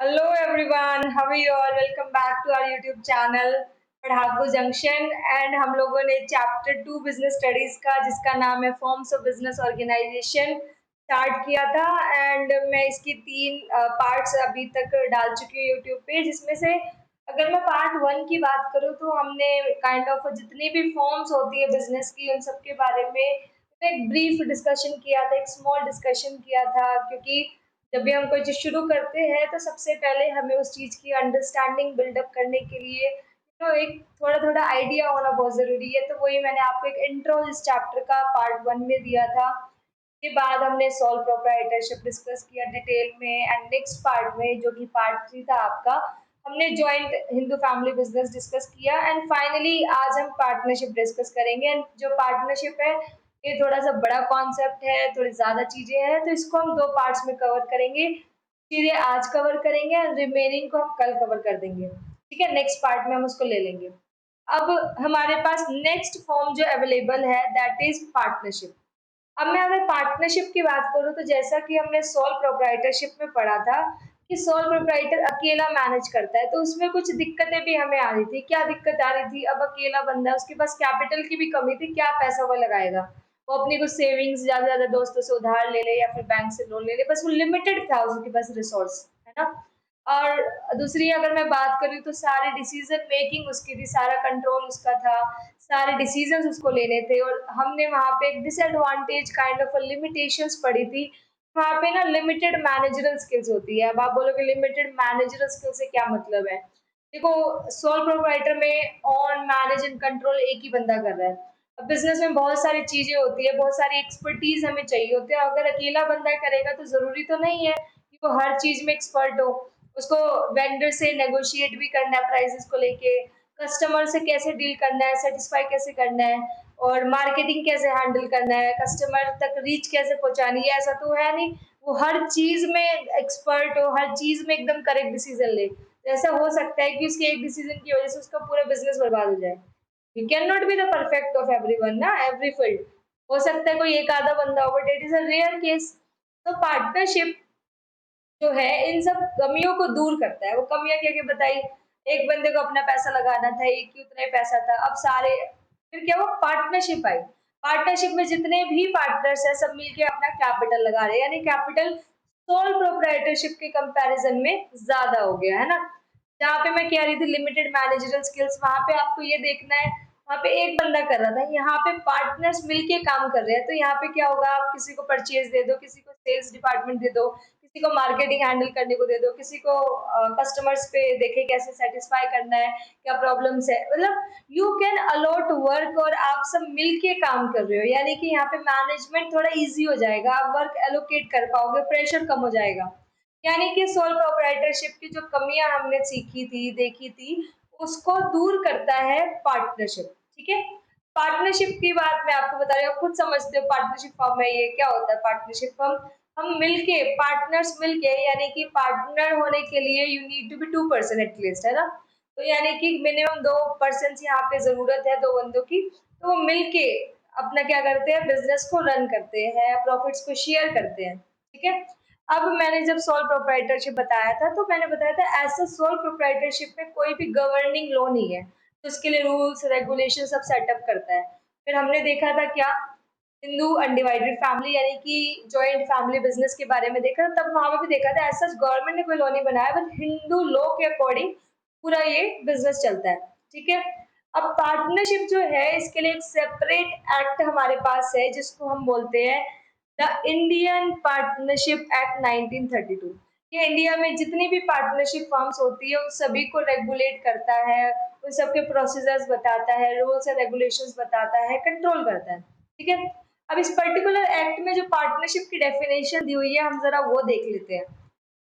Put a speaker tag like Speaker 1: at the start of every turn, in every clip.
Speaker 1: Hello everyone, how are you all? Welcome back to our YouTube channel Padhaku junction and हम लोगों ने chapter 2 business studies का जिसका नाम है forms of business organisation start किया था। एंड मैं इसकी तीन पार्ट्स अभी तक डाल चुकी हूँ यूट्यूब पे, जिसमें से अगर मैं पार्ट 1 की बात करूँ तो हमने काइंड ऑफ जितनी भी फॉर्म्स होती है बिजनेस की उन सब के बारे में एक ब्रीफ डिस्कशन किया था, एक स्मॉल डिस्कशन किया था। क्योंकि जब भी हम कोई चीज़ शुरू करते हैं तो सबसे पहले हमें उस चीज़ की अंडरस्टैंडिंग बिल्डअप करने के लिए एक थोड़ा थोड़ा आइडिया होना बहुत ज़रूरी है। तो वही मैंने आपको एक इंट्रो इस चैप्टर का पार्ट 1 में दिया था। के बाद हमने सोल प्रोप्राइटरशिप डिस्कस किया डिटेल में, एंड नेक्स्ट पार्ट में जो कि पार्ट 3 था आपका, हमने joint Hindu family business discuss किया। एंड फाइनली आज हम पार्टनरशिप डिस्कस करेंगे। एंड जो पार्टनरशिप है ये थोड़ा सा बड़ा कॉन्सेप्ट है, थोड़ी ज्यादा चीजें हैं, तो इसको हम दो पार्ट्स में कवर करेंगे। चीजें आज कवर करेंगे और रिमेनिंग को हम कल कवर कर देंगे। ठीक है, नेक्स्ट पार्ट में हम उसको ले लेंगे। अब हमारे पास नेक्स्ट फॉर्म जो अवेलेबल है दैट इज पार्टनरशिप। अब मैं अगर पार्टनरशिप की बात करूँ तो जैसा कि हमने सोल प्रोप्राइटरशिप में पढ़ा था कि सोल प्रोप्राइटर अकेला मैनेज करता है, तो उसमें कुछ दिक्कतें भी हमें आ रही थी। क्या दिक्कत आ रही थी? अब अकेला बंदा है, उसके पास कैपिटल की भी कमी थी, क्या पैसा वो लगाएगा? वो अपनी कुछ सेविंग्स ज्यादा ज्यादा दोस्तों से उधार ले ले या फिर बैंक से लोन ले ले, बस वो लिमिटेड था उसके पास रिसोर्स, है ना। और दूसरी अगर मैं बात करूँ तो सारी डिसीजन मेकिंग उसकी थी, सारा कंट्रोल उसका था, सारे डिसीजंस उसको लेने थे। और हमने वहाँ पे एक डिसएडवांटेज काइंड ऑफ लिमिटेशंस पड़ी थी। वहाँ पे ना लिमिटेड मैनेजरल स्किल्स होती है। अब आप बोलोगे लिमिटेड मैनेजरल स्किल से क्या मतलब है? देखो, सोल प्रोप्राइटर में ऑन मैनेज एंड कंट्रोल एक ही बंदा कर रहा है। अब बिजनेस में बहुत सारी चीजें होती है, बहुत सारी एक्सपर्टीज हमें चाहिए होती है। अगर अकेला बंदा करेगा तो जरूरी तो नहीं है कि वो हर चीज में एक्सपर्ट हो। उसको वेंडर से नेगोशिएट भी करना है प्राइसेस को लेके, कस्टमर से कैसे डील करना है, सेटिस्फाई कैसे करना है, और मार्केटिंग कैसे हैंडल करना है, कस्टमर तक रीच कैसे पहुंचानी है। ऐसा तो है नहीं वो हर चीज में एक्सपर्ट हो, हर चीज में एकदम करेक्ट डिसीजन ले। तो ऐसा हो सकता है कि उसके एक डिसीजन की वजह से उसका पूरा बिजनेस बर्बाद हो जाए। You can not be the perfect of everyone ना, एवरी फील्ड। हो सकता है कोई एक आधा बंदा हो, but it is a rare case. तो पार्टनरशिप जो है इन सब कमियों को दूर करता है। वो कमियां क्या क्या बताई? एक बंदे को अपना पैसा लगाना था, एक ही उतना ही पैसा था, अब सारे फिर क्या हुआ? पार्टनरशिप आई। पार्टनरशिप में जितने भी पार्टनर्स हैं सब मिलके अपना कैपिटल लगा रहे हैं, यानी कैपिटल सोल प्रोप्राइटरशिप के कंपैरिजन में ज्यादा हो गया, है ना। जहाँ पे मैं कह रही थी लिमिटेड मैनेजरल स्किल्स, वहां पे आपको ये देखना है वहां पे एक बंदा कर रहा था, यहाँ पे पार्टनर्स मिलके काम कर रहे हैं। तो यहाँ पे क्या होगा? आप किसी को परचेज दे दो, किसी को सेल्स डिपार्टमेंट दे दो, किसी को मार्केटिंग हैंडल करने को दे दो, किसी को कस्टमर्स पे देखे कैसे सेटिस्फाई करना है, क्या प्रॉब्लम्स है। मतलब यू कैन अलॉट वर्क और आप सब मिलके काम कर रहे हो, यानी कि यहाँ पे मैनेजमेंट थोड़ा इजी हो जाएगा, आप वर्क एलोकेट कर पाओगे, प्रेशर कम हो जाएगा। यानी कि सोल प्रोप्राइटरशिप की जो कमियां हमने सीखी थी, देखी थी, उसको दूर करता है पार्टनरशिप। ठीक है, पार्टनरशिप की बात मैं आपको बता रही हूँ, खुद समझते हो पार्टनरशिप फॉर्म है ये क्या होता है। पार्टनरशिप फॉर्म हम मिलके पार्टनर्स मिलके, यानी कि पार्टनर होने के लिए you need to be 2 person at least, है ना। तो यानी कि मिनिमम 2 पर्सन यहाँ पे जरूरत है, दो बंदों की। तो वो मिलके अपना क्या करते हैं? बिजनेस को रन करते हैं, प्रॉफिट्स को शेयर करते हैं। ठीक है, अब मैंने जब सोल प्रोप्राइटरशिप बताया था तो मैंने बताया था ऐसा सोल प्रोप्राइटरशिप में कोई भी गवर्निंग लॉ नहीं है, तो उसके लिए रूल्स रेगुलेशन सब सेटअप करता है। फिर हमने देखा था क्या? हिंदू अनडिवाइडेड फैमिली यानी कि जॉइंट फैमिली बिजनेस के बारे में देखा, तब वहां पर भी देखा था ऐसा गवर्नमेंट ने कोई लॉ नहीं बनाया, बट हिंदू लॉ के अकॉर्डिंग पूरा ये बिजनेस चलता है। ठीक है, अब पार्टनरशिप जो है इसके लिए एक सेपरेट एक्ट हमारे पास है जिसको हम बोलते हैं द इंडियन पार्टनरशिप एक्ट 1932। ये इंडिया में जितनी भी पार्टनरशिप फॉर्म्स होती है उन सभी को रेगुलेट करता है, उन सबके प्रोसीजर्स बताता है, रूल्स एंड रेगुलेशंस बताता है, कंट्रोल करता है। ठीक है, अब इस पर्टिकुलर एक्ट में जो पार्टनरशिप की डेफिनेशन दी हुई है हम जरा वो देख लेते हैं।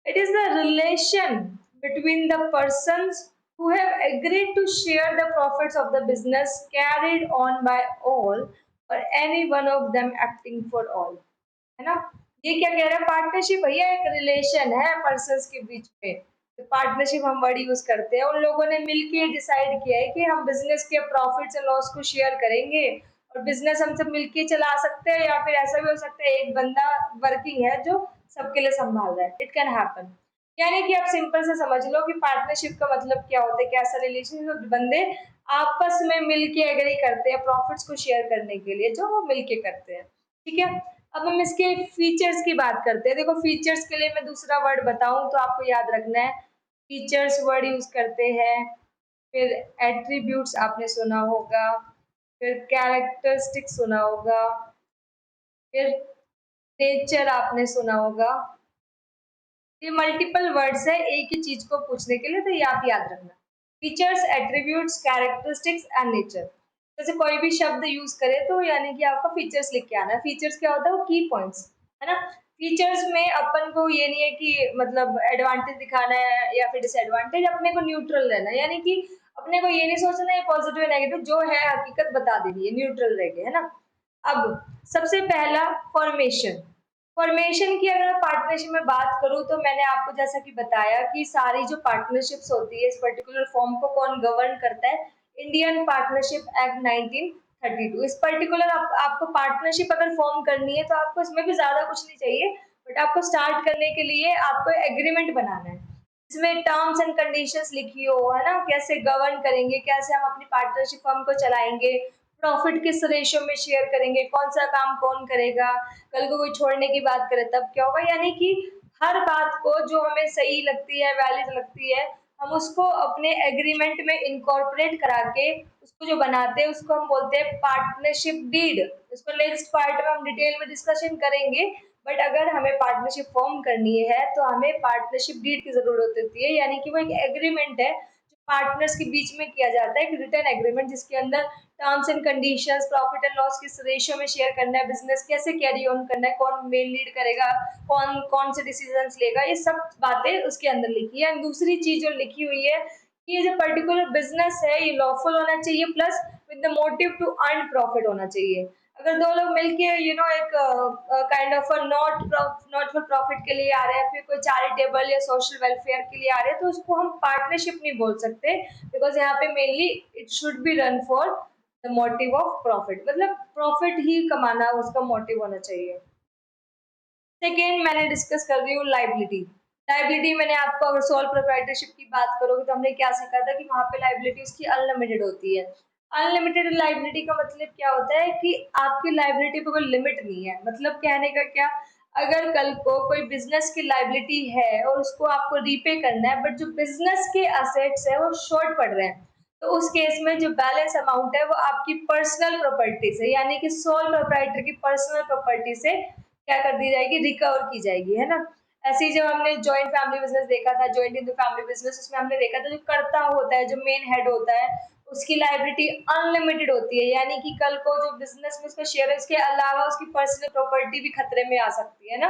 Speaker 1: It is the relation between the persons who have agreed to share the profits of the business carried on by all or any one of them acting for all, है ना। ये क्या कह रहा है? पार्टनरशिप भैया एक रिलेशन है पर्सन्स के बीच में। तो पार्टनरशिप हम वर्ड यूज करते हैं, उन लोगों ने मिलके डिसाइड किया है कि हम बिजनेस के प्रॉफिट्स एंड लॉस को शेयर करेंगे, और बिजनेस हम सब मिलके चला सकते हैं, या फिर ऐसा भी हो सकता है एक बंदा वर्किंग है जो सबके लिए संभाल रहा है। It can happen. यानी कि आप सिंपल से समझ लो कि पार्टनरशिप का मतलब क्या होता है, कैसा रिलेशन बंदे आपस में मिलके एग्री करते हैं प्रॉफिट्स को शेयर करने के लिए, जो वो मिलके करते हैं। ठीक है, अब हम इसके फीचर्स की बात करते हैं। देखो फीचर्स के लिए मैं दूसरा वर्ड बताऊं तो आपको याद रखना है, फीचर्स वर्ड यूज करते हैं, फिर एट्रीब्यूट्स आपने सुना होगा, फिर कैरेक्टरिस्टिक सुना होगा, फिर नेचर आपने सुना होगा। ये मल्टीपल वर्ड्स है एक ही चीज को पूछने के लिए, तो ये आप याद रखना। Features, attributes, characteristics and nature. जैसे कोई भी शब्द यूज करे तो यानी कि आपको फीचर्स लिख के आना है। फीचर्स क्या होता है, वो की पॉइंट्स है ना। फीचर्स में अपन को ये नहीं है कि मतलब एडवांटेज दिखाना है या फिर डिसएडवांटेज, अपने को न्यूट्रल रहना है। यानी कि अपने को ये नहीं सोचना है पॉजिटिव नेगेटिव, जो है हकीकत बता देनी है, न्यूट्रल रह के, है ना। अब सबसे पहला फॉर्मेशन। फॉर्मेशन की अगर पार्टनरशिप में बात करूं तो मैंने आपको जैसा कि बताया कि सारी जो पार्टनरशिप्स होती है इस पर्टिकुलर फॉर्म को कौन गवर्न करता है, इंडियन पार्टनरशिप एक्ट 1932। इस पर्टिकुलर आपको पार्टनरशिप अगर फॉर्म करनी है तो आपको इसमें भी ज्यादा कुछ नहीं चाहिए, बट आपको स्टार्ट करने के लिए आपको एग्रीमेंट बनाना है, इसमें टर्म्स एंड कंडीशंस लिखी हो, है ना, कैसे गवर्न करेंगे, कैसे हम अपनी पार्टनरशिप फर्म को चलाएंगे, प्रॉफिट किस रेशियो में शेयर करेंगे, कौन सा काम कौन करेगा, कल को कोई छोड़ने की बात करे तब क्या होगा। यानी कि हर बात को जो हमें सही लगती है, वैलिड लगती है, हम उसको अपने एग्रीमेंट में इनकॉर्पोरेट करा के उसको जो बनाते हैं उसको हम बोलते हैं पार्टनरशिप डीड। इसको नेक्स्ट पार्ट में हम डिटेल में डिस्कशन करेंगे, बट अगर हमें पार्टनरशिप फॉर्म करनी है तो हमें पार्टनरशिप डीड की जरूरत होती है। यानी कि वो एक एग्रीमेंट है जो पार्टनर्स के बीच में किया जाता है, एक रिटर्न एग्रीमेंट जिसके अंदर terms and conditions, profit and loss किस रेशियो में शेयर करना है, बिजनेस कैसे कैरी ऑन करना है, कौन मेन लीड करेगा, कौन कौन से डिसीजंस लेगा, ये सब बातें उसके अंदर लिखी है। दूसरी चीज जो लिखी हुई है कि ये जो पर्टिकुलर बिजनेस है ये लॉफुल होना चाहिए, plus with the motive to earn profit होना चाहिए। अगर दो लोग मिलके एक kind of not for profit के लिए आ रहे हैं, फिर कोई चैरिटेबल या सोशल वेलफेयर के लिए आ रहे हैं, तो उसको हम पार्टनरशिप नहीं बोल सकते, बिकॉज यहाँ पे mainly it should be run for the motive of profit, मतलब प्रॉफिट ही कमाना उसका मोटिव होना चाहिए। सेकेंड मैंने डिस्कस कर रही हूँ लाइबिलिटी। लाइबिलिटी मैंने आपको अगर सोल प्रोप्राइटरशिप की बात करोगे तो हमने क्या सीखा था कि वहां पे लाइबिलिटी उसकी अनलिमिटेड होती है। अनलिमिटेड लाइबिलिटी का मतलब क्या होता है कि आपकी लाइबिलिटी पे कोई लिमिट नहीं है। मतलब कहने का क्या, अगर कल को कोई बिजनेस की लाइबिलिटी है और उसको आपको रीपे करना है, बट जो बिजनेस के असेट्स है वो शॉर्ट पड़ रहे हैं, तो उस केस में जो बैलेंस अमाउंट है वो आपकी पर्सनल प्रॉपर्टी से, यानी कि सोल प्रोप्राइटर की पर्सनल प्रॉपर्टी से क्या कर दी जाएगी, रिकवर की जाएगी, है ना। ऐसे ही जब हमने जॉइंट फैमिली बिजनेस देखा था, joint in the family business, उसमें हमने देखा था जो कर्ता होता है, जो मेन हेड होता है, उसकी लाइबिलिटी अनलिमिटेड होती है। यानी कि कल को जो बिजनेस में उसका शेयर है उसके अलावा उसकी पर्सनल प्रॉपर्टी भी खतरे में आ सकती है ना।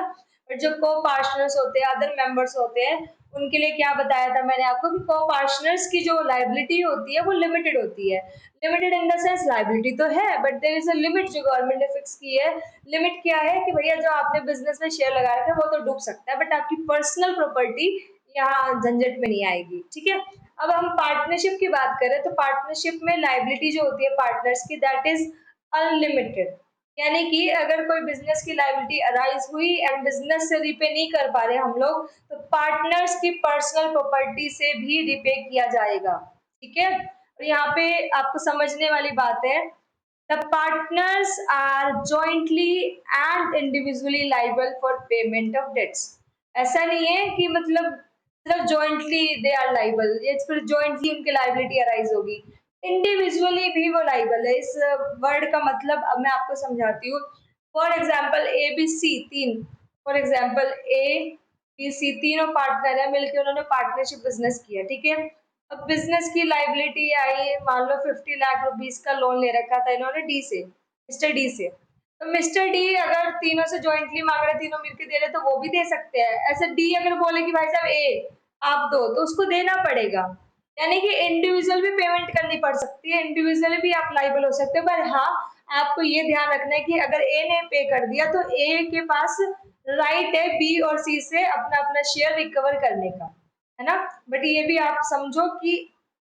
Speaker 1: बट जो को पार्टनर्स होते हैं, अदर मेंबर्स होते हैं, उनके लिए क्या बताया था मैंने आपको कि को पार्टनर्स की जो लाइबिलिटी होती है वो लिमिटेड होती है। Limited in the sense liability तो है, but there is a limit जो गवर्नमेंट ने फिक्स की है। लिमिट क्या है कि भैया जो आपने बिजनेस में शेयर लगा रखा है वो तो डूब सकता है, बट आपकी पर्सनल प्रॉपर्टी यहाँ झंझट में नहीं आएगी। ठीक है, अब हम पार्टनरशिप की बात करें तो पार्टनरशिप में लाइबिलिटी जो होती है पार्टनर्स की, दैट इज अनलिमिटेड। यानी कि अगर कोई बिजनेस की लाइबिलिटी अराइज हुई एंड बिजनेस से रिपे नहीं कर पा रहे हम लोग, तो पार्टनर्स की पर्सनल प्रॉपर्टी से भी रिपे किया जाएगा। ठीक है, और यहाँ पे आपको समझने वाली बात है, the partners are jointly and individually liable for payment of debts. ऐसा नहीं है कि मतलब सिर्फ जॉइंटली दे आर लाइबल, ये फिर जॉइंटली उनकी लाइबिलिटी अराइज होगी, इंडिविजुअली भी वो लाइबल है। इस वर्ड का मतलब अब मैं आपको समझाती हूँ। For example A B C तीन, for example A B C तीनों पार्टनर है, मिलकर उन्होंने पार्टनरशिप बिजनेस किया। ठीक है, अब बिजनेस की लाइबिलिटी आई, मान लो 50 लाख रुपीज का लोन ले रखा था इन्होंने डी से, मिस्टर डी से। तो मिस्टर डी अगर तीनों से ज्वाइंटली मांग रहे, तीनों मिलकर दे रहे, तो वो भी दे सकते हैं। ऐसे डी अगर बोले कि भाई साहब ए आप दो, तो उसको देना पड़ेगा। यानी कि इंडिविजुअल भी पेमेंट करनी पड़ सकती है, इंडिविजुअली भी आप लाइबल हो सकते हो, पर हाँ आपको ये ध्यान रखना है कि अगर ए ने पे कर दिया तो ए के पास राइट है बी और सी से अपना अपना शेयर रिकवर करने का, है ना। बट ये भी आप समझो कि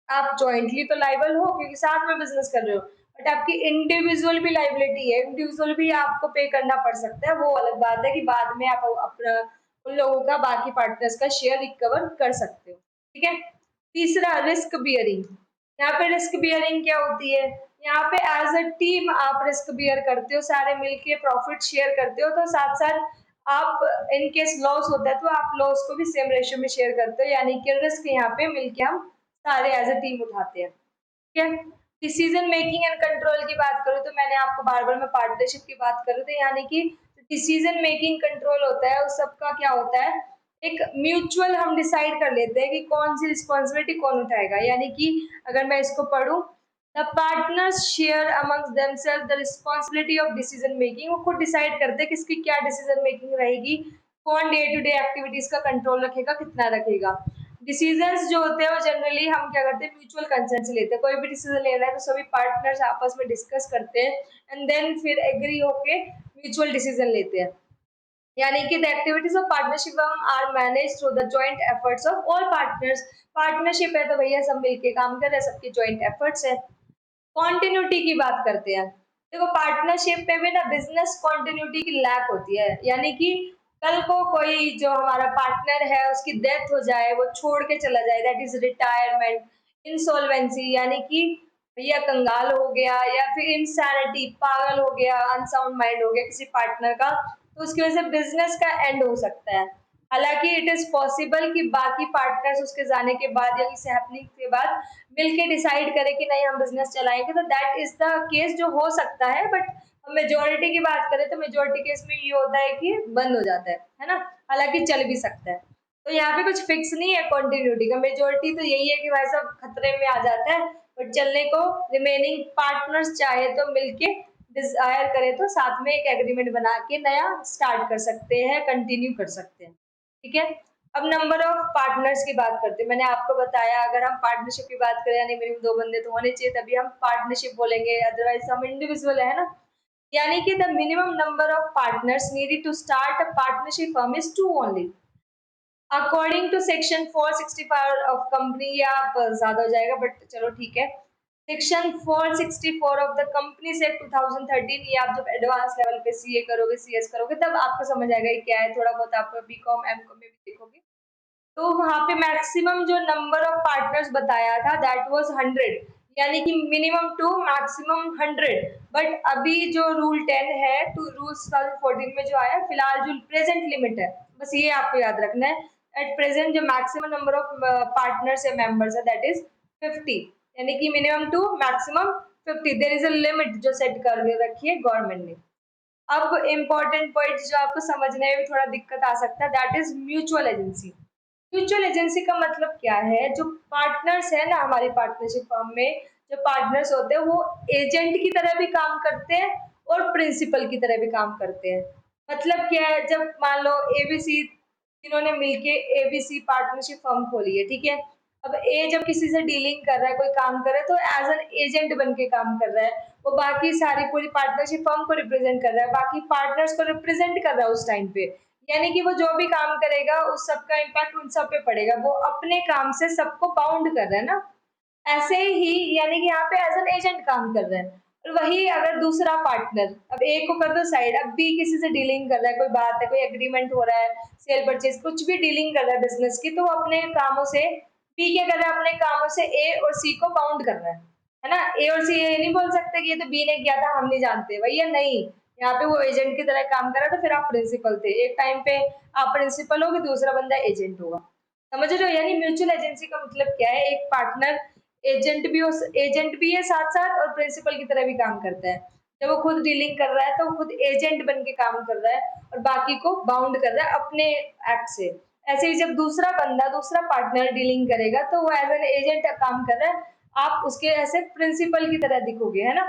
Speaker 1: आप जॉइंटली तो लाइबल हो क्योंकि साथ में बिजनेस कर रहे हो, बट आपकी इंडिविजुअल भी लाइबिलिटी है, इंडिविजुअल भी आपको पे करना पड़ सकता है। वो अलग बात है कि बाद में आप अपना उन लोगों का बाकी पार्टनर्स का शेयर रिकवर कर सकते हो। ठीक है। तीसरा, रिस्क बियरिंग। यहाँ पे रिस्क बियरिंग क्या होती है? यहाँ पे एज अ टीम आप रिस्क बियर करते हो, सारे मिलके प्रॉफिट शेयर करते हो, तो साथ साथ आप इन केस लॉस होता है तो आप लॉस को भी सेम रेशियो में शेयर करते हो, यानी कि रिस्क यहाँ पे मिलके हम सारे एज अ टीम उठाते हैं। ठीक है। डिसीजन मेकिंग एंड कंट्रोल की बात करूँ तो मैंने आपको बार बार मैं पार्टनरशिप की बात करूँ तो यानी कि डिसीजन मेकिंग कंट्रोल होता है उस सबका क्या होता है, एक म्यूचुअल हम डिसाइड कर लेते हैं कि कौन सी रिस्पॉन्सिबिलिटी कौन उठाएगा। यानी कि अगर मैं इसको पढ़ूं, the partners share amongst themselves the responsibility of decision making. वो खुद डिसाइड करते हैं किसकी क्या डिसीजन मेकिंग रहेगी, कौन डे टू डे एक्टिविटीज का कंट्रोल रखेगा, कितना रखेगा। डिसीजंस जो होते हैं वो जनरली हम क्या करते हैं, म्यूचुअल कंसेंट से लेते हैं। कोई भी डिसीजन लेना है तो सभी पार्टनर्स आपस में डिस्कस करते हैं एंड देन फिर एग्री होके म्यूचुअल डिसीजन लेते हैं। यानी कि the activities of partnership are manage through the joint efforts of all partners. Partnership है तो भैया सब मिलके काम कर रहे हैं, सबकी जॉइंट एफर्ट्स है। कॉन्टिन्यूटी की बात करते हैं। देखो पार्टनरशिप में भी ना बिजनेस कॉन्टिन्यूटी की लैक होती है, यानी कि कल को कोई जो हमारा पार्टनर है उसकी डेथ हो जाए, वो छोड़ के चला जाए, दैट इज रिटायरमेंट, इंसॉल्वेंसी, यानी कि भैया कंगाल हो गया या फिर इंसैनिटी, पागल हो गया, अनसाउंड माइंड हो गया किसी पार्टनर का, तो उसकी वजह से बिजनेस का एंड हो सकता है। हालांकि इट इज पॉसिबल कि बाकी पार्टनर्स उसके जाने के बाद या किसी हैपनिंग के बाद मिलके डिसाइड करें कि नहीं हम बिजनेस चलाएंगे, तो दैट इज द केस जो हो सकता है। बट हम मेजोरिटी की बात करें तो मेजोरिटी केस में ये होता है कि बंद हो जाता है ना। हालांकि चल भी सकता है, तो यहाँ पे कुछ फिक्स नहीं है कंटिन्यूटी का। मेजोरिटी तो यही है कि भाई सब खतरे में आ जाता है, बट चलने को रिमेनिंग पार्टनर्स चाहे तो मिलके डिजायर करे तो साथ में एक एग्रीमेंट बना के नया स्टार्ट कर सकते हैं, कंटिन्यू कर सकते हैं। ठीक है। अब नंबर ऑफ पार्टनर्स की बात करते हैं। मैंने आपको बताया अगर हम पार्टनरशिप की बात करें यानी मिनिमम 2 बंदे तो होने चाहिए तभी हम पार्टनरशिप बोलेंगे, अदरवाइज हम इंडिविजुअल है ना। यानी कि the minimum number of partners needed to start a partnership firm is 2 only according to section 465 of company. या आप ज्यादा हो जाएगा बट चलो ठीक है। Section 464 of the companies act 2013। ये आप जब एडवांस लेवल पे सीए करोगे, सीएस करोगे, तब आपको समझ आएगा ये क्या है। थोड़ा बहुत आप बीकॉम एमकॉम में भी देखोगे। तो वहां पे मैक्सिमम जो नंबर ऑफ पार्टनर्स बताया था दैट वाज 100, यानी कि मिनिमम टू मैक्सिमम 100। बट अभी जो रूल 10 है, टू रूल्स 2014 में जो आया, फिलहाल जो प्रेजेंट लिमिट है, बस ये आपको याद रखना है। एट प्रेजेंट जो मैक्सिमम नंबर ऑफ पार्टनर्स है, मेंबर्स है, दैट इज 50, यानी कि minimum two maximum 50। There is a limit जो सेट कर रखी है गवर्नमेंट ने। अब इम्पोर्टेंट पॉइंट जो आपको समझने में भी थोड़ा दिक्कत आ सकता है, that is mutual agency. Mutual agency का मतलब क्या है? जो पार्टनर्स है ना हमारी पार्टनरशिप फर्म में, जो पार्टनर्स होते हैं वो एजेंट की तरह भी काम करते हैं और प्रिंसिपल की तरह भी काम करते हैं। मतलब क्या है, जब मान लो एबीसी, इन्होंने मिलके एबीसी पार्टनरशिप फर्म खोली है, ठीक है। अब ए जब किसी से डीलिंग कर रहा है, कोई काम कर रहा है, तो एज एन एजेंट बन के काम कर रहा है। वो बाकी सारी पूरी पार्टनरशिप फर्म को रिप्रेजेंट कर रहा है, बाकी पार्टनर्स को रिप्रेजेंट कर रहा है उस टाइम पे। यानी कि वो जो भी काम करेगा उस सबका इम्पैक्ट उन सब पे पड़ेगा। वो अपने काम से सबको बाउंड कर रहा है ना। ऐसे ही यानी कि यहाँ पे एज एन एजेंट काम कर रहा है। और वही अगर दूसरा पार्टनर, अब ए को कर दो साइड, अब बी किसी से डीलिंग कर रहा है, कोई बात है, कोई एग्रीमेंट हो रहा है, सेल परचेज कुछ भी डीलिंग कर रहा है बिजनेस की, तो वो अपने कामों से, बी क्या कर रहा है, अपने कामों से ए और सी को बाउंड कर रहा है ना। ए और सी ये नहीं बोल सकते कि ये तो बी ने किया था हम नहीं जानते, भैया नहीं। यहाँ पे वो एजेंट की तरह काम कर रहा है, तो फिर आप प्रिंसिपल थे एक टाइम पे, आप प्रिंसिपल होगे, दूसरा बंदा एजेंट होगा। समझ रहे हो? यानी म्यूचुअल एजेंसी का मतलब क्या है, एक पार्टनर एजेंट भी है साथ साथ और प्रिंसिपल की तरह भी काम करता है। जब वो खुद डीलिंग कर रहा है तो वो खुद एजेंट बन के काम कर रहा है और बाकी को बाउंड कर रहा है अपने एक्ट से। ऐसे ही जब दूसरा बंदा, दूसरा पार्टनर डीलिंग करेगा तो वो एज एन एजेंट काम कर रहा है, आप उसके ऐसे प्रिंसिपल की तरह दिखोगे, है ना।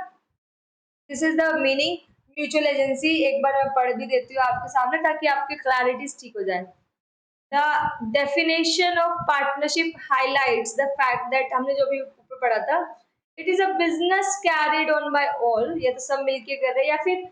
Speaker 1: This is the meaning mutual agency. एक बार मैं पढ़ भी देती हूँ आपके सामने ताकि आपकी क्लैरिटी ठीक हो जाए। The definition of partnership highlights the fact that हमने जो भी ऊपर पढ़ा था, it is a business carried on by all, या तो सब मिलके कर रहे हैं या फिर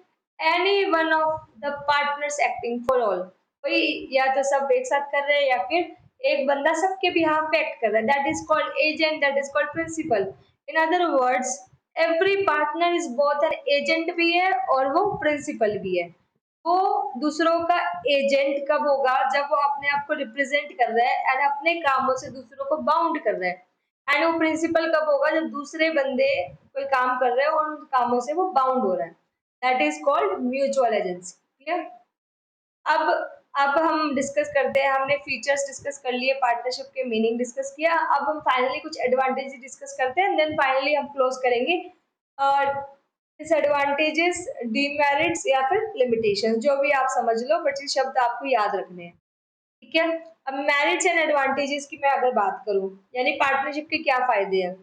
Speaker 1: any one of the partners acting for all, कोई या तो सब एक साथ कर रहे हैं या फिर एक बंदा सबके बिहाफ पे एक्ट कर रहा है, that is called agent, that is called principal. In other words, every partner is both an agent भी है और वो principal भी है। वो दूसरों का एजेंट कब होगा, जब वो अपने आप को रिप्रेजेंट कर रहा है एंड अपने कामों से दूसरों को बाउंड कर रहा है। एंड वो प्रिंसिपल कब होगा, जब दूसरे बंदे कोई काम कर रहे हैं और उन कामों से वो बाउंड हो रहा है। That is called mutual agency. Clear? अब अब हम डिस्कस करते हैं, हमने फीचर्स डिस्कस कर लिए, पार्टनरशिप के मीनिंग डिस्कस किया, अब हम फाइनली कुछ एडवांटेज डिस्कस करते हैं, देन फाइनली हम क्लोज करेंगे डिसएडवांटेजेस, डीमेरिट्स या फिर लिमिटेशन, जो भी आप समझ लो, बट ये शब्द आपको याद रखने हैं। ठीक है? अब मेरिट्स एंड एडवांटेजेस की मैं अगर बात करूं, यानी पार्टनरशिप के क्या फायदे हैं।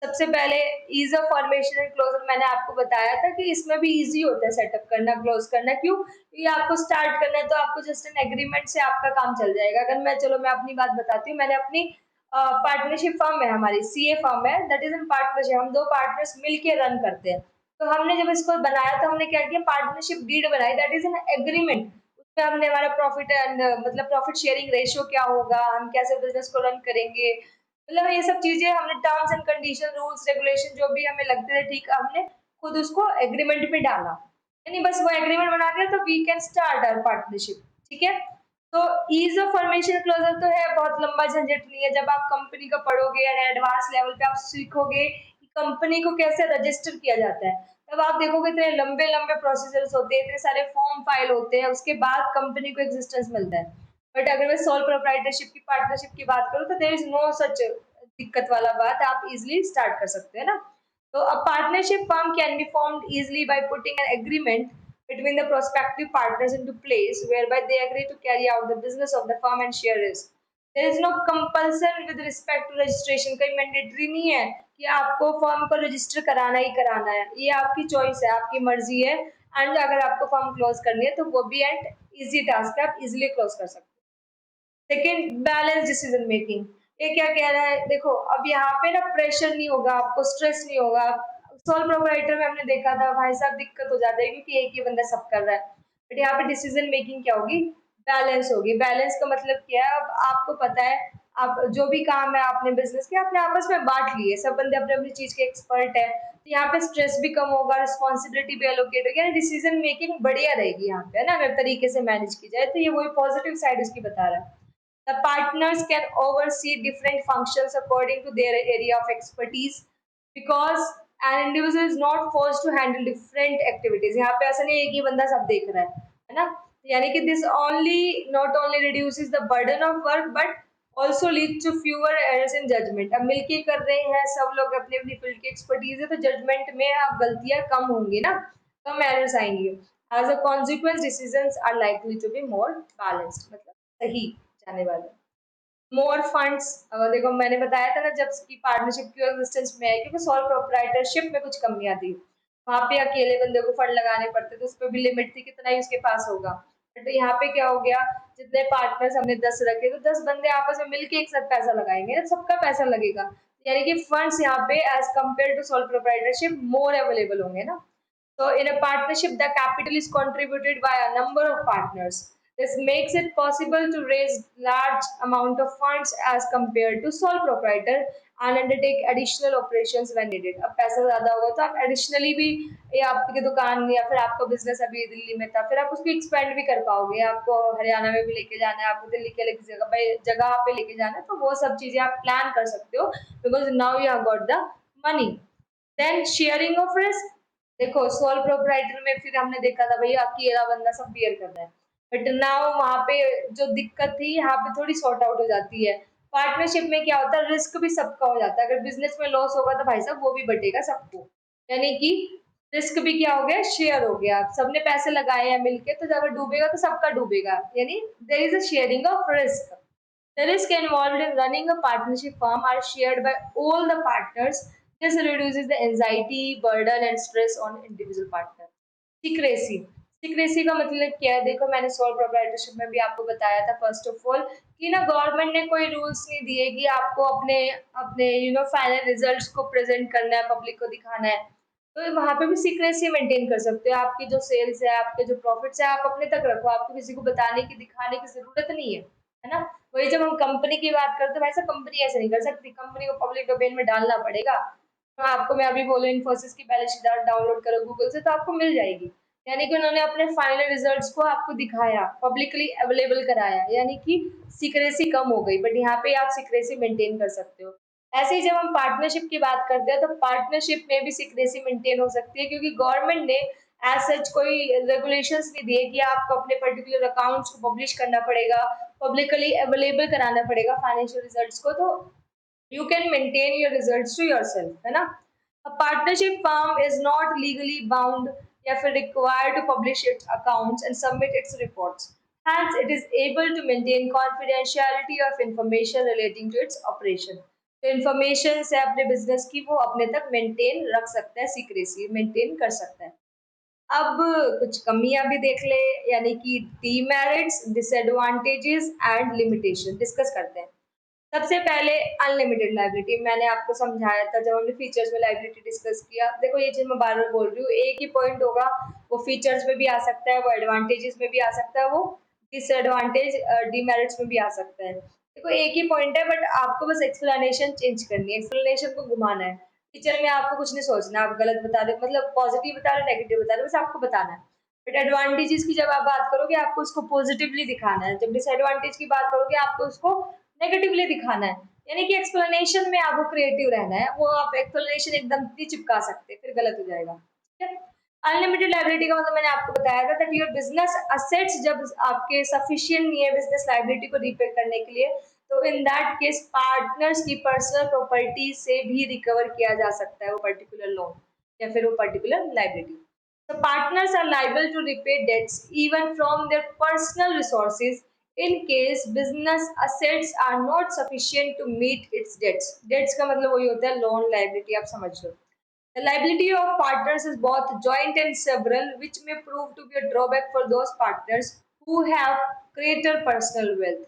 Speaker 1: सबसे पहले ease of formation and closure, मैंने आपको बताया था कि इसमें भी इजी होता है सेटअप करना, क्लोज करना। क्यों? ये आपको स्टार्ट करना है तो आपको जस्ट एन एग्रीमेंट से आपका काम चल जाएगा। अगर मैं अपनी बात बताती हूँ, मैंने अपनी पार्टनरशिप फर्म है, हमारी सीए फर्म है, दैट इज इन पार्टनरशिप, हम दो पार्टनर्स मिलके रन करते हैं। तो हमने जब इसको बनाया तो हमने क्या किया, पार्टनरशिप डीड बनाई, दैट इज एन एग्रीमेंट। उसमें हमने हमारा प्रॉफिट एंड मतलब प्रॉफिट शेयरिंग रेशियो क्या होगा, हम कैसे बिजनेस को रन करेंगे, मतलब ये सब चीजें हमने terms and condition, rules regulation जो भी हमें लगते थे ठीक, हमने खुद उसको एग्रीमेंट में डाला। यानी बस वो एग्रीमेंट बना दिया तो we can start our partnership. ठीक है? तो ईज ऑफ फॉर्मेशन क्लोजर तो है, बहुत लंबा झंझट नहीं है। जब आप कंपनी का पढ़ोगे या एडवांस लेवल पे आप सीखोगे कि कंपनी को कैसे रजिस्टर किया जाता है, तब आप देखोगे इतने लंबे लंबे प्रोसीजर्स होते हैं, इतने सारे फॉर्म फाइल होते हैं, उसके बाद कंपनी को एग्जिस्टेंस मिलता है। बट अगर मैं सोल प्रोप्राइटरशिप की पार्टनरशिप की बात करूँ तो देयर इज नो सच दिक्कत वाला बात, आप इजिली स्टार्ट कर सकते हैं ना। तो a partnership firm can be formed easily by putting an agreement between the prospective partners into place whereby they agree to carry out the business of the firm and share risk. There is no compulsion with respect to registration, कोई mandatory नहीं है कि आपको firm को register कराना ही कराना है, ये आपकी चॉइस है, आपकी मर्जी है। एंड अगर आपको फर्म क्लोज करनी है तो वो भी एंड इजी टास्क है, आप इजिली क्लोज कर सकते हैं। Second, balance decision making. ये क्या कह रहा है, देखो अब यहाँ पे ना प्रेशर नहीं होगा, आपको स्ट्रेस नहीं होगा। सोल प्रोप्राइटर में हमने देखा था भाई साहब दिक्कत हो जाता है क्योंकि एक ही बंदा सब कर रहा है। बट यहाँ पे डिसीजन मेकिंग क्या होगी, बैलेंस होगी। बैलेंस का मतलब क्या है, अब आपको पता है आप जो भी काम है आपने बिजनेस के अपने आपस में बांट लिए, सब बंदे अपने अपनी चीज के एक्सपर्ट है, तो यहाँ पे स्ट्रेस भी कम होगा, रिस्पॉन्सिबिलिटी भी एलोकेट होगी, यानी डिसीजन मेकिंग बढ़िया रहेगी यहाँ पे, है ना, अगर तरीके से मैनेज की जाए तो। ये वही पॉजिटिव साइड उसकी बता रहा है। The partners can oversee different functions according to their area of expertise because an individual is not forced to handle different activities. यहाँ पे ऐसा नहीं है कि बंदा सब देख रहा है ना? यानी कि this only not only reduces the burden of work but also leads to fewer errors in judgment. अब मिलके कर रहे हैं सब लोग, अपनी अपनी फील्ड की एक्सपर्टीज है, तो जजमेंट में अब गलतियां कम होंगी ना, कम एरर्स आएंगे। As a consequence, decisions are likely to be more balanced, मतलब सही जाने वाले। मोर फंड्स, देखो मैंने बताया था ना जब की पार्टनरशिप की एग्जिस्टेंस में है, क्योंकि सॉल प्रोप्राइटरशिप में कुछ कमियां थी, वहां पे अकेले बंदे को फंड लगाने पड़ते थे, उस पर भी लिमिट थी कितना ही उसके पास होगा। बट यहाँ पे क्या हो गया, जितने पार्टनर्स हमने 10 रखे तो 10 बंदे आपस में मिलके एक साथ पैसा लगाएंगे, सबका पैसा लगेगा, यानी कि फंड्स यहाँ पे as compare to sole proprietorship more available होंगे ना। So in a partnership, the capital is contributed by a number of partners. This makes it possible to raise large amount of funds as compared to sole proprietor and undertake additional operations when needed. अब पैसा ज्यादा होगा तो आप additionally भी, ये आपकी दुकान या फिर आपका बिजनेस अभी दिल्ली में था, फिर आप उसको एक्सपेंड भी कर पाओगे, आपको हरियाणा में भी लेके जाना है, आपको दिल्ली के अलग जगह पे लेके जाना है, तो वो सब चीजें आप प्लान कर सकते हो because now you have got the money. Then sharing of risk, देखो सोल प्रोप्राइटर में फिर हमने देखा था भैया अकेला बंदा सब बियर कर रहा है, बट नाउ वहां पे जो दिक्कत थी यहाँ पे थोड़ी सॉर्ट आउट हो जाती है। पार्टनरशिप में क्या होता है, रिस्क भी सबका हो जाता है, अगर बिजनेस में लॉस होगा तो भाई साहब वो भी बटेगा सबको, यानी कि रिस्क भी क्या हो गया, शेयर हो गया, सबने पैसे लगाए हैं मिलके, तो अगर डूबेगा तो सबका डूबेगा, यानी there is a sharing of risk. The risk involved in running a partnership firm are shared by all the partners. This reduces the anxiety, burden, and stress on individual partner. Secrecy. Secrecy का मतलब क्या है, देखो मैंने sole proprietorship में भी आपको बताया था फर्स्ट ऑफ ऑल कि ना गवर्नमेंट ने कोई रूल्स नहीं दिए कि आपको अपने अपने फाइनल रिजल्ट्स को प्रेजेंट करना है, पब्लिक को दिखाना है, तो वहां पे भी सीक्रेसी मेंटेन कर सकते हो। आपकी जो सेल्स है, आपके जो प्रॉफिट्स है, आप अपने तक रखो, आपको किसी को बताने की दिखाने की जरूरत नहीं है ना। वही जब हम कंपनी की बात करते हैं, वैसे कंपनी ऐसे नहीं कर सकती, कंपनी को पब्लिक डोमेन में डालना पड़ेगा। तो आपको मैं अभी बोलूं इन्फोसिस की बैलेंस शीट डाउनलोड करो गूगल से तो आपको मिल जाएगी, यानी कि उन्होंने अपने फाइनल रिजल्ट्स को आपको दिखाया, पब्लिकली अवेलेबल कराया, यानी कि सीक्रेसी कम हो गई, बट यहाँ पे आप सीक्रेसी मेंटेन कर सकते हो। ऐसे ही जब हम पार्टनरशिप की बात करते हैं तो पार्टनरशिप में भी सीक्रेसी मेंटेन हो सकती है, क्योंकि गवर्नमेंट ने एज सच कोई रेगुलेशंस नहीं दिए कि आपको अपने पर्टिकुलर अकाउंट्स को पब्लिश करना पड़ेगा, पब्लिकली अवेलेबल कराना पड़ेगा फाइनेंशियल रिजल्ट्स को, तो you can maintain your results to yourself, है ना। A partnership firm is not legally bound या फिर required to publish its accounts and submit its reports. Hence, it is able to maintain confidentiality of information relating to its operation. तो information से अपने business की वो अपने तक maintain रख सकता है, secrecy maintain कर सकता है। अब कुछ कमियां भी देख ले, यानी कि demerits, disadvantages and limitation discuss करते हैं। सबसे पहले अनलिमिटेड लाइबिलिटी, मैंने आपको समझाया था जब हमने फीचर्स में लाइबिलिटी डिस्कस किया। देखो ये चीज मैं बार बार बोल रही हूँ, एक ही पॉइंट होगा, वो फीचर्स में भी आ सकता है, वो एडवांटेजेस में भी आ सकता है, वो डिसएडवांटेज डीमेरिट्स में भी आ सकता है। देखो एक ही पॉइंट है, बट आपको बस एक्सप्लेनेशन चेंज करनी है, एक्सप्लेनेशन को घुमाना है। टीचर में आपको कुछ नहीं सोचना, आप गलत बता रहे, मतलब पॉजिटिव बता रहे, नेगेटिव बता रहे, बस आपको बताना है। बट एडवांटेजेस की जब आप बात करोगे, आपको उसको पॉजिटिवली दिखाना है, जब डिसएडवांटेज की बात करोगे, आपको उसको नेगेटिवली दिखाना है। यानी कि एक्सप्लेनेशन में आपको क्रिएटिव रहना है, वो आप एक्सप्लेनेशन एकदम नहीं चिपका सकते, फिर गलत हो जाएगा, ठीक है। अनलिमिटेड लाइबिलिटी का मतलब मैंने आपको बताया था दैट योर बिजनेस असेट्स जब आपके सफिशिएंट नहीं है बिजनेस लाइबिलिटी को रीपे करने के लिए, तो इन दैट केस पार्टनर्स की पर्सनल प्रॉपर्टी से भी रिकवर किया जा सकता है वो पर्टिकुलर लोन या फिर वो particular liability. The partners are liable to repay debts even from their personal resources in case business assets are not sufficient to meet its debts. Debts का मतलब वही होता है loan liability, आप समझ लो। The liability of partners is both joint and several, which may prove to be a drawback for those partners who have greater personal wealth.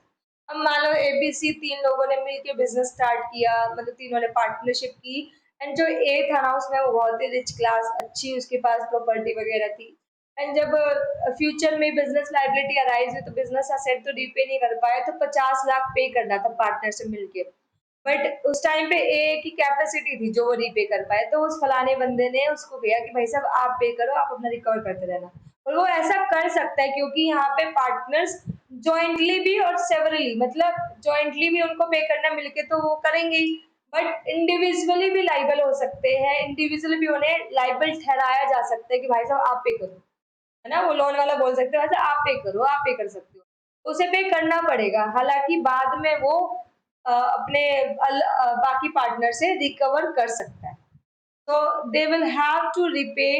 Speaker 1: अब मान लो ABC तीन लोगों ने मिलकर बिजनेस स्टार्ट किया, मतलब तीनों ने पार्टनरशिप की, एंड जो ए था ना उसमें वो बहुत ही रिच क्लास, अच्छी उसके पास प्रॉपर्टी वगैरह थी, एंड जब फ्यूचर में बिजनेस लाइबिलिटी अराइज हुई तो बिजनेस असेट तो रीपे नहीं कर पाया, तो 50 लाख पे करना था पार्टनर से मिलके, बट उस टाइम पे ए की कैपेसिटी थी जो वो रीपे कर पाए, तो उस फलाने बंदे ने उसको किया कि भाई साहब आप पे करो, आप अपना रिकवर करते रहना। और वो ऐसा कर सकता है क्योंकि यहाँ पे पार्टनर्स जॉइंटली भी और सेवरली, मतलब जॉइंटली भी उनको पे करना मिलके तो वो करेंगे ही, बट इंडिविजुअली भी लाइबल हो सकते हैं, इंडिविजुअली भी उन्हें लाइबल ठहराया जा सकता है कि भाई साहब आप पे करो, है ना। वो लोन वाला बोल सकते हो अच्छा आप पे करो, आप पे कर सकते हो, तो उसे पे करना पड़ेगा, हालांकि बाद में वो अपने बाकी पार्टनर से रिकवर कर सकता है। तो they will have to repay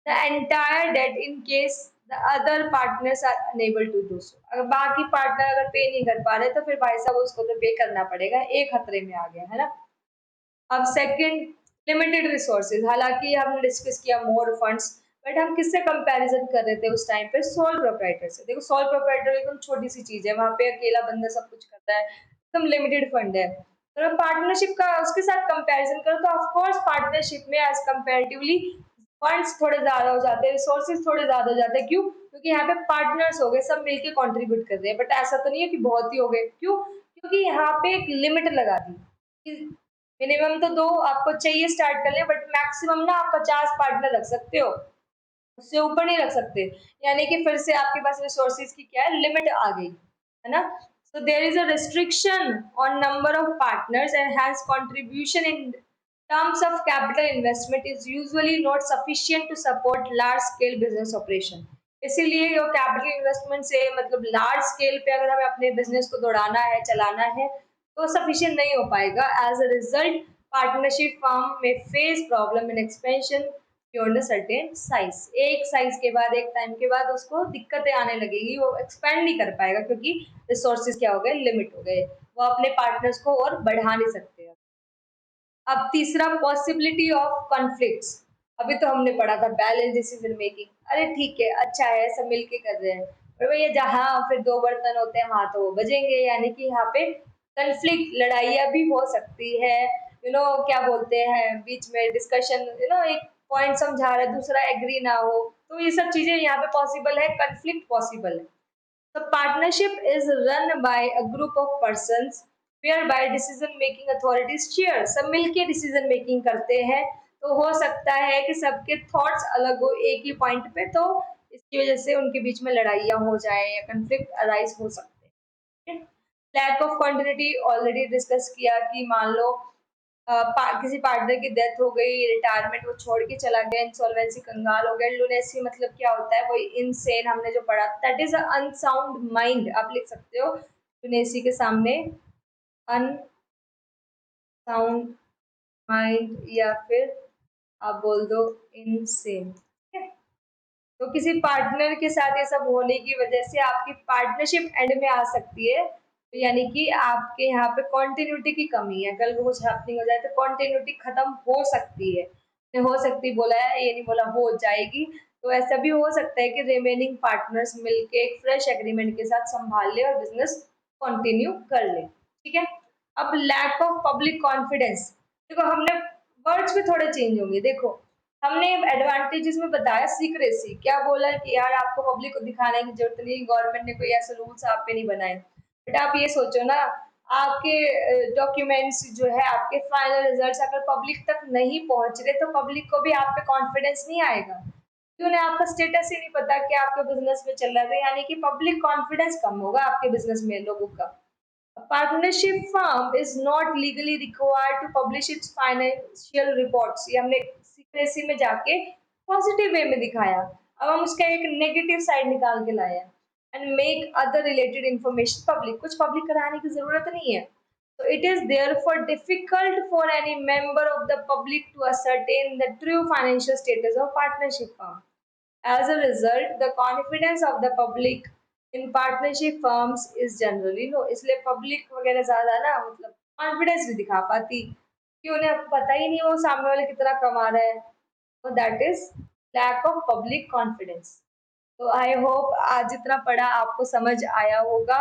Speaker 1: the entire debt in case the other partners are unable to do so. अगर बाकी पार्टनर अगर पे नहीं कर पा रहे तो फिर भाई साहब उसको तो पे करना पड़ेगा, एक खतरे में आ गया, है ना। अब सेकंड, लिमिटेड रिसोर्सेज, हालांकि हमने डिस्कस किया मोर फंड्स, बट हम किससे कंपैरिजन कर रहे थे उस टाइम पे, सोल प्रोप्राइटर से। देखो सोल प्रोप्राइटर एकदम छोटी सी चीज है, वहां पे अकेला बंदा सब कुछ करता है, एकदम लिमिटेड फंड है। तो पार्टनरशिप का उसके साथ कंपैरिजन करो तो ऑफ कोर्स पार्टनरशिप में एज कंपैरेटिवली फंड्स थोड़े ज्यादा हो जाते हैं, रिसोर्सेज थोड़े ज्यादा हो जाते हैं, क्यों, क्योंकि यहाँ पे पार्टनर्स हो गए, सब मिलके कंट्रीब्यूट कर रहे हैं, बट ऐसा तो नहीं है कि बहुत ही हो गए, क्यों, क्योंकि यहाँ पे एक लिमिट लगा दी, मिनिमम तो दो आपको चाहिए स्टार्ट कर ले, बट मैक्सिमम ना आप 50 पार्टनर रख सकते हो, उससे ऊपर नहीं रख सकते। यानी कि फिर से आपके पास रिसोर्सेज की क्या है, लिमिट आ गई, है ना। So there is a restriction on number of partners and hence contribution in terms of capital investment is usually not sufficient to support large scale business operation. इसीलिए जो कैपिटल इन्वेस्टमेंट से मतलब लार्ज स्केल पे अगर हमें अपने business को दौड़ाना है, चलाना है, तो सफिशिएंट नहीं हो पाएगा। As a result partnership firm में face problem in expansion beyond a certain size. एक साइज के बाद, एक टाइम के बाद उसको दिक्कतें आने लगेगी, वो एक्सपेंड नहीं कर पाएगा क्योंकि रिसोर्सेज क्या हो गए, लिमिट हो गए, वो अपने पार्टनर्स को और बढ़ा नहीं सकते। अब तीसरा, पॉसिबिलिटी ऑफ कॉन्फ्लिक्ट्स। अभी तो हमने पढ़ा था बैलेंस डिसीजन मेकिंग, अरे ठीक है अच्छा है सब मिलके कर रहे हैं, पर भैया जहाँ फिर दो बर्तन होते हैं वहां तो वो बजेंगे, यानी कि यहाँ पे कन्फ्लिक्ट, लड़ाइयाँ भी हो सकती है, क्या बोलते हैं बीच में डिस्कशन, एक पॉइंट समझा रहा है दूसरा एग्री ना हो, तो ये सब चीजें यहाँ पे पॉसिबल है, कन्फ्लिक्ट पॉसिबल है। The partnership is run by a group of persons whereby decision making authorities share. सब मिलके decision making करते हैं, तो हो सकता है कि सबके थॉट्स अलग हो एक ही पॉइंट पे, तो इसकी वजह से उनके बीच में लड़ाइयाँ हो जाए या कंफ्लिक्ट अराइज हो सकते हैं। Lack of continuity already discuss किया कि मान लो किसी पार्टनर की डेथ हो गई, रिटायरमेंट वो छोड़ के चला गया, इंसॉल्वेंसी कंगाल हो गया। लुनेसी मतलब क्या होता है, वही इनसेन हमने जो पढ़ा, दैट इज अनसाउंड माइंड, आप लिख सकते हो लुनेसी के सामने अनसाउंड माइंड, या फिर आप बोल दो इनसेन। ठीक है, तो किसी पार्टनर के साथ ये सब होने की वजह से आपकी पार्टनरशिप एंड में आ सकती है, तो यानी कि आपके यहाँ पे कॉन्टिन्यूटी की कमी है, कल को कुछ हैपनिंग हो जाए तो कॉन्टिन्यूटी खत्म हो सकती है। हो सकती बोला है, ये नहीं बोला हो जाएगी। तो ऐसा भी हो सकता है कि रिमेनिंग पार्टनर्स मिलके एक फ्रेश एग्रीमेंट के साथ संभाल ले और बिजनेस कंटिन्यू कर ले। ठीक है, अब लैक ऑफ पब्लिक कॉन्फिडेंस, देखो हमने वर्ड्स भी थोड़े चेंज होंगे। देखो हमने एडवांटेजेस में बताया सीक्रेसी, क्या बोला कि यार आपको पब्लिक को दिखाने की जरूरत नहीं, गवर्नमेंट ने कोई ऐसे रूल्स आप पे नहीं बनाए। बट आप ये सोचो ना, आपके डॉक्यूमेंट्स जो है, आपके फाइनल रिजल्ट्स अगर पब्लिक तक नहीं पहुंच रहे, तो पब्लिक को भी आप पे कॉन्फिडेंस नहीं आएगा, क्यों उन्हें आपका स्टेटस ही नहीं पता कि आपके बिजनेस में चल रहा है, तो यानी कि पब्लिक कॉन्फिडेंस कम होगा आपके बिजनेस में लोगों का। A partnership firm is not legally required to publish its financial reports। ये हमने सीक्रेसी में जाके पॉजिटिव वे में दिखाया, अब हम उसका एक नेगेटिव साइड निकाल के लाए हैं। And make other related information public, कुछ पब्लिक कराने की जरूरत नहीं है। So it is therefore difficult for any member of the public to ascertain the true financial status of partnership firm. As a result, the confidence of the public in partnership firms is generally low। इसलिए public वगैरह ज्यादा ना मतलब confidence नहीं दिखा पाती, कि उन्हें पता ही नहीं वो सामने वाले कितना कमा रहा है। तो that is lack of public confidence. तो आई होप आज जितना पढ़ा आपको समझ आया होगा।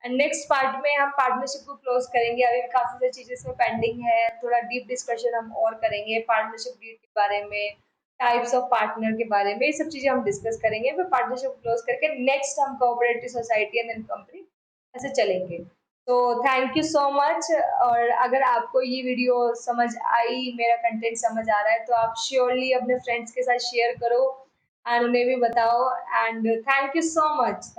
Speaker 1: एंड नेक्स्ट पार्ट में हम पार्टनरशिप को क्लोज करेंगे, अभी काफी सारी चीजें इसमें पेंडिंग है, थोड़ा डीप डिस्कशन हम और करेंगे पार्टनरशिप डील के बारे में, टाइप्स ऑफ पार्टनर के बारे में, ये सब चीजें हम डिस्कस करेंगे। फिर पार्टनरशिप क्लोज करके नेक्स्ट हम cooperative society and then company ऐसे चलेंगे। तो थैंक यू सो मच। और अगर आपको ये वीडियो समझ आई, मेरा कंटेंट समझ आ रहा है, तो आप श्योरली अपने फ्रेंड्स के साथ शेयर करो एंड उन्हें भी बताओ। And thank you so much.